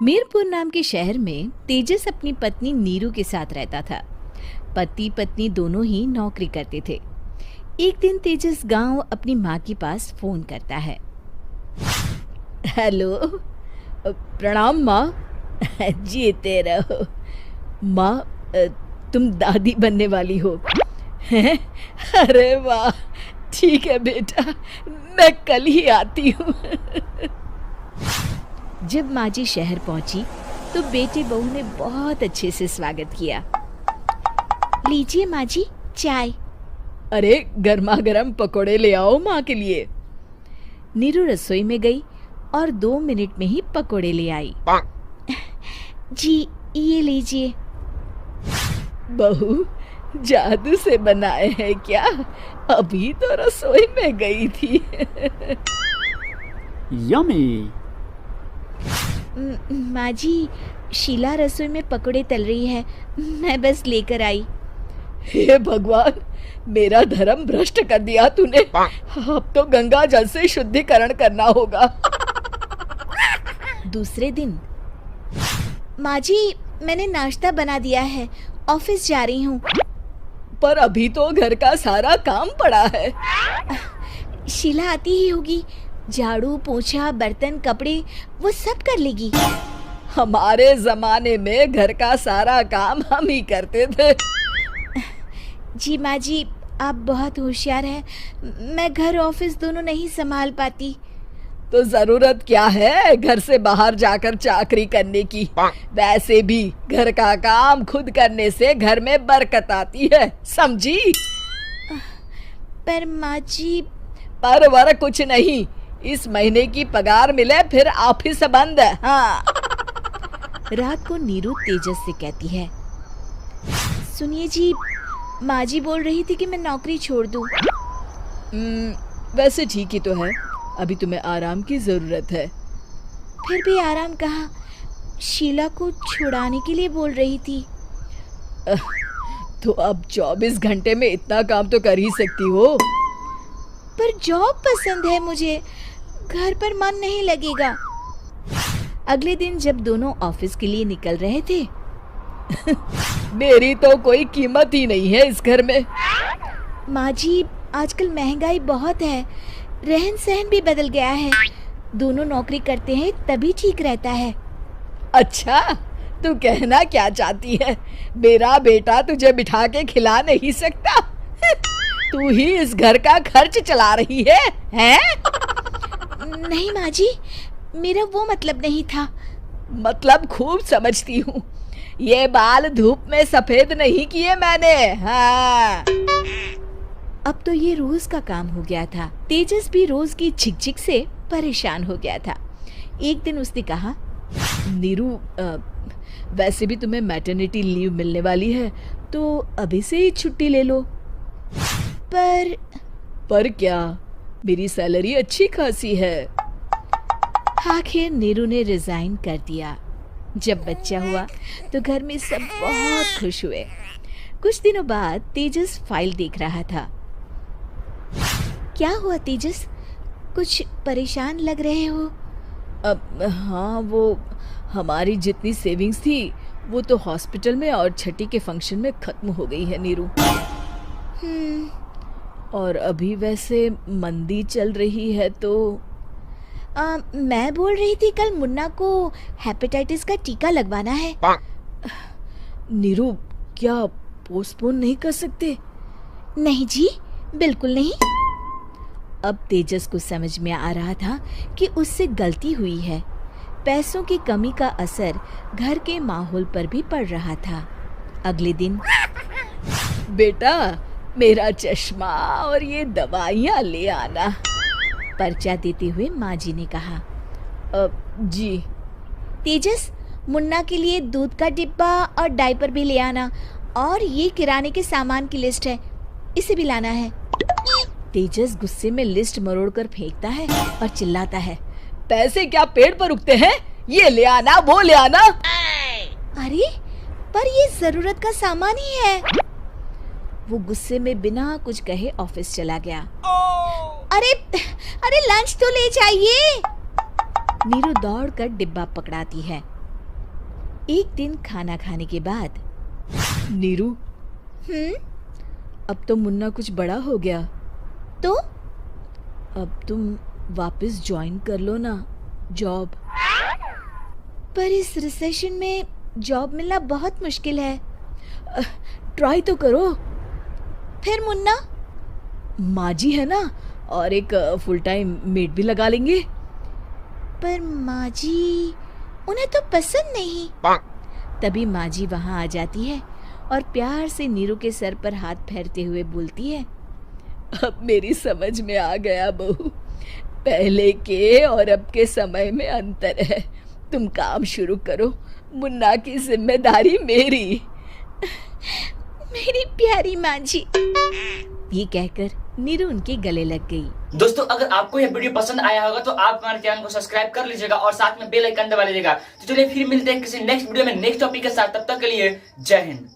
मीरपुर नाम के शहर में तेजस अपनी पत्नी नीरू के साथ रहता था। पति पत्नी दोनों ही नौकरी करते थे। एक दिन तेजस गांव अपनी माँ के पास फोन करता है। हेलो, प्रणाम माँ। जीते रहो माँ, तुम दादी बनने वाली हो हैं? अरे वाह, ठीक है बेटा, मैं कल ही आती हूँ। जब माँ जी शहर पहुंची तो बेटे बहू ने बहुत अच्छे से स्वागत किया। लीजिए माँ जी, चाय। अरे गर्मा गर्म पकोड़े ले आओ माँ के लिए। नीरू रसोई में गई और 2 मिनट में ही पकोड़े ले आई। जी ये लीजिए। बहू जादू से बनाए हैं क्या? अभी तो रसोई में गई थी। यम्मी। माँ जी, शीला रसोई में पकोड़े तल रही है, मैं बस लेकर आई। हे भगवान, मेरा धर्म भ्रष्ट कर दिया तूने। अब तो गंगा जल से शुद्धिकरण करना होगा। दूसरे दिन, माँ जी मैंने नाश्ता बना दिया है, ऑफिस जा रही हूँ। पर अभी तो घर का सारा काम पड़ा है। शीला आती ही होगी, झाड़ू पोछा बर्तन कपड़े वो सब कर लेगी। हमारे जमाने में घर का सारा काम हम ही करते थे। जी माँ जी, आप बहुत होशियार हैं, मैं घर ऑफिस दोनों नहीं संभाल पाती। तो जरूरत क्या है घर से बाहर जाकर चाकरी करने की? वैसे भी घर का काम खुद करने से घर में बरकत आती है, समझी? पर माँ जी। पर वर कुछ नहीं, इस महीने की पगार मिले फिर ऑफिस बंद है। हाँ। रात को नीरू तेजस से कहती है, सुनिए जी, माँ जी बोल रही थी कि मैं नौकरी छोड़ दूं। वैसे ठीक ही तो है, अभी तुम्हें आराम की जरूरत है। फिर भी आराम कहाँ, शीला को छुड़ाने के लिए बोल रही थी। तो अब 24 घंटे में इतना काम तो कर ही सकती हो। पर जॉब पसंद है मुझे, घर पर मन नहीं लगेगा। अगले दिन जब दोनों ऑफिस के लिए निकल रहे थे, मेरी तो कोई कीमत ही नहीं है इस घर में। माँ जी, आजकल महंगाई बहुत है, रहन सहन भी बदल गया है, दोनों नौकरी करते हैं तभी ठीक रहता है। अच्छा, तू कहना क्या चाहती है? मेरा बेटा तुझे बिठा के खिला नहीं सकता? तू ही इस घर का खर्च चला रही है, हैं? नहीं माँ जी, मेरा वो मतलब नहीं था। मतलब खूब समझती हूँ, ये बाल धूप में सफेद नहीं किए मैंने। हाँ। अब तो ये रोज का काम हो गया था। तेजस भी रोज की झिकझिक से परेशान हो गया था। एक दिन उसने कहा, नीरू, वैसे भी तुम्हें मैटरनिटी लीव मिलने वाली है, तो अभी से ही छुट्टी ले लो। पर क्या, मेरी सैलरी अच्छी खासी है। आखिर नीरू ने रिजाइन कर दिया। जब बच्चा हुआ तो घर में सब बहुत खुश हुए। कुछ दिनों बाद तेजस फाइल देख रहा था। क्या हुआ तेजस, कुछ परेशान लग रहे हो? हाँ, वो हमारी जितनी सेविंग्स थी वो तो हॉस्पिटल में और छठी के फंक्शन में खत्म हो गई है नीरू। और अभी वैसे मंदी चल रही है तो मैं बोल रही थी कल मुन्ना को हेपेटाइटिस का टीका लगवाना है। नीरू, क्या पोस्टपोन नहीं कर सकते? नहीं जी, बिल्कुल नहीं। अब तेजस को समझ में आ रहा था कि उससे गलती हुई है। पैसों की कमी का असर घर के माहौल पर भी पड़ रहा था। अगले दिन, बेटा मेरा चश्मा और ये दवाइयाँ ले आना, पर्चा देते हुए माँ जी ने कहा। जी। तेजस, मुन्ना के लिए दूध का डिब्बा और डायपर भी ले आना, और ये किराने के सामान की लिस्ट है, इसे भी लाना है। तेजस गुस्से में लिस्ट मरोड़कर फेंकता है और चिल्लाता है, पैसे क्या पेड़ पर उगते हैं? ये ले आना, वो ले आना। अरे पर ये जरूरत का सामान ही है। वो गुस्से में बिना कुछ कहे ऑफिस चला गया। अरे लंच तो ले जाइए। नीरू दौड़कर डिब्बा पकड़ाती है। एक दिन खाना खाने के बाद, नीरू, अब तो मुन्ना कुछ बड़ा हो गया, तो अब तुम वापस ज्वाइन कर लो ना जॉब। पर इस रिसेशन में जॉब मिलना बहुत मुश्किल है। ट्राई तो करो। फिर मुन्ना, माँ जी है ना, और एक फुल टाइम मेड भी लगा लेंगे। पर माँ जी, उन्हें तो पसंद नहीं। तभी माँ जी वहाँ आ जाती है और प्यार से नीरू के सर पर हाथ फेरते हुए बोलती है, अब मेरी समझ में आ गया बहू, पहले के और अब के समय में अंतर है। तुम काम शुरू करो, मुन्ना की जिम्मेदारी मेरी। मेरी प्यारी माँ जी, ये कहकर नीरू उनके गले लग गई। दोस्तों, अगर आपको यह वीडियो पसंद आया होगा तो आप हमारे चैनल को सब्सक्राइब कर लीजिएगा और साथ में बेल आइकन दबा लीजिएगा। तो चलिए फिर मिलते हैं किसी नेक्स्ट वीडियो में नेक्स्ट टॉपिक के साथ। तब तक के लिए जय हिंद।